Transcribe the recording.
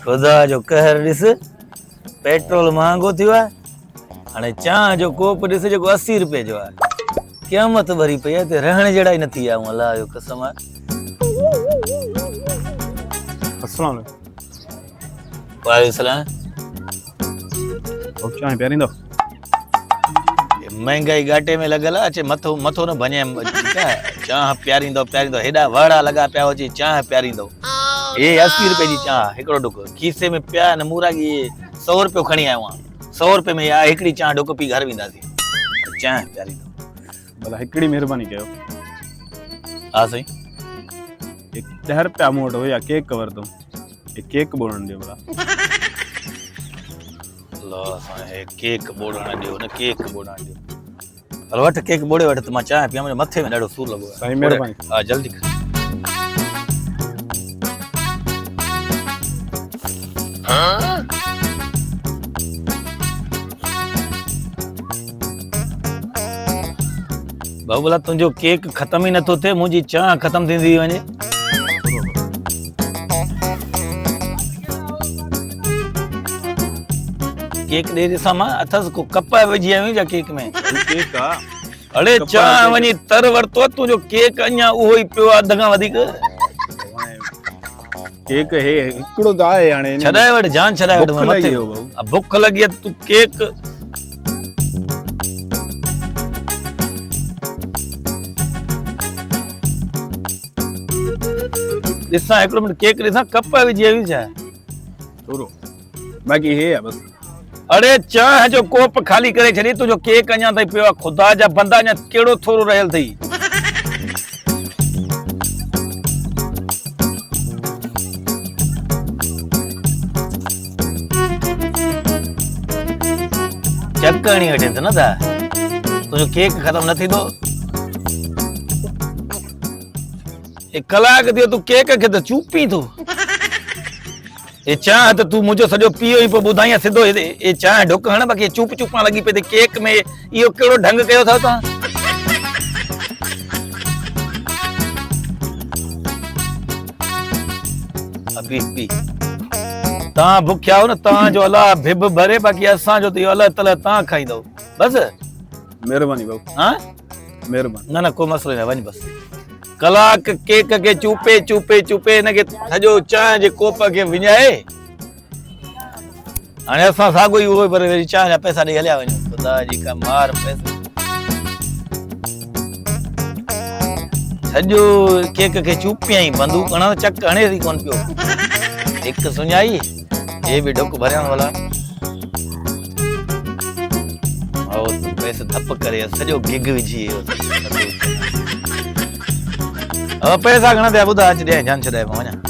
खुदा जो कहर ॾिस पेट्रोल महांगो थियो आहे हाणे चांहि जो कोप ॾिस जेको 80 रुपए जो आहे क़यामत भरी पई आहे ते रहण जहिड़ा ई न थी विया अलाह जो कसम आहे। अस्सलाम वालेकुम सलाम। चांहि प्यारींदो महंगाई घाटे में लॻल आहे अचे मथो मथो न भञे चांहि प्यारींदो प्यारींदो हेॾा वड़ा लॻा पिया अची चांहि प्यारींदो हे 80 रुपए जी चांहि हिकिड़ो ढुक खीसे में पिया न मूरागी 100 रुपयो खणी आयो आहियां 100 रुपए में यार हिकिड़ी चांहि ढुक पी घर वेंदासीं चांहि प्यारींदो भला हिकिड़ी महिरबानी कयो हा साईं 10 रुपया मूं वटि हुया केक वरितो केक बोलण ॾियो भला अल्लाह साईं केक बोड़ण ॾियो न केक बोड़ण ॾियो हल वठ केक बोड़े वठ त मां चांहि पिया मुंहिंजे मथे में ॾाढो सूर लॻो आहे साईं महिरबानी हा जल्दी कर भाऊ भला तुंहिंजो केक ख़तम ई नथो थिए मुंहिंजी चांहि ख़तम थींदी वञे केक ॾे ॾिसां मां अथसि को कप विझी आयूं छा केक में केक आ अड़े चांहि वञी तर वरितो तुंहिंजो केक अञा उहो ई पियो आहे अध खां वधीक केक हे हिकिड़ो त आहे हाणे छॾाए वठ जान छॾाए वठ बुख लॻी मथे वियो भाऊ। बुख लॻी आहे तूं केक ॾिसां हिकिड़ो मिंट केक ॾिसां कप विझी आयूं छा थोरो बाक़ी हे आहे बस अड़े चांहि जो कोप खाली करे छॾी तुंहिंजो केक अञा ताईं पियो आहे खुदा जा बंदा अञा कहिड़ो थोरो रहियल अथई चेक करणी वठे त न था तुंहिंजो केक ख़तम न थींदो कलाक थियो तूं केक खे त चूपी थो ये चांहि त तूं मुंहिंजो सॼो पीओ ई पोइ ॿुधाई सिधो ये चांहि ढुक हण बाक़ी चुप चुपां लॻी पई केक में इहो कहिड़ो ढंग कयो अथव तव्हां अभी पी तव्हां बुखिया हो न तव्हांजो अलाह भिब भरे बाक़ी असांजो त इहो अलाह ताला तव्हां खाईंदव बसि महिरबानी भाऊ हा महिरबानी न को मसलो न वञ बसि कलाक केक के चूपे चूपे चूपे इनखे सॼो चांहि जे कोप खे विञाए हाणे असां साॻियो ई उहो पर वरी चांहि जा पैसा ॾेई हलिया वञूं ख़ुदा जी का मार पैसा सॼो केक खे चूपियई बंदूक हणण चक हणे थी कोन पियो हिकु सुञाई हे बि ढुक भरियण वाला पैसे धप करे सॼो गिग विझी पैसा घणा थिया ॿुधा अच ॾे जान छॾाए वञा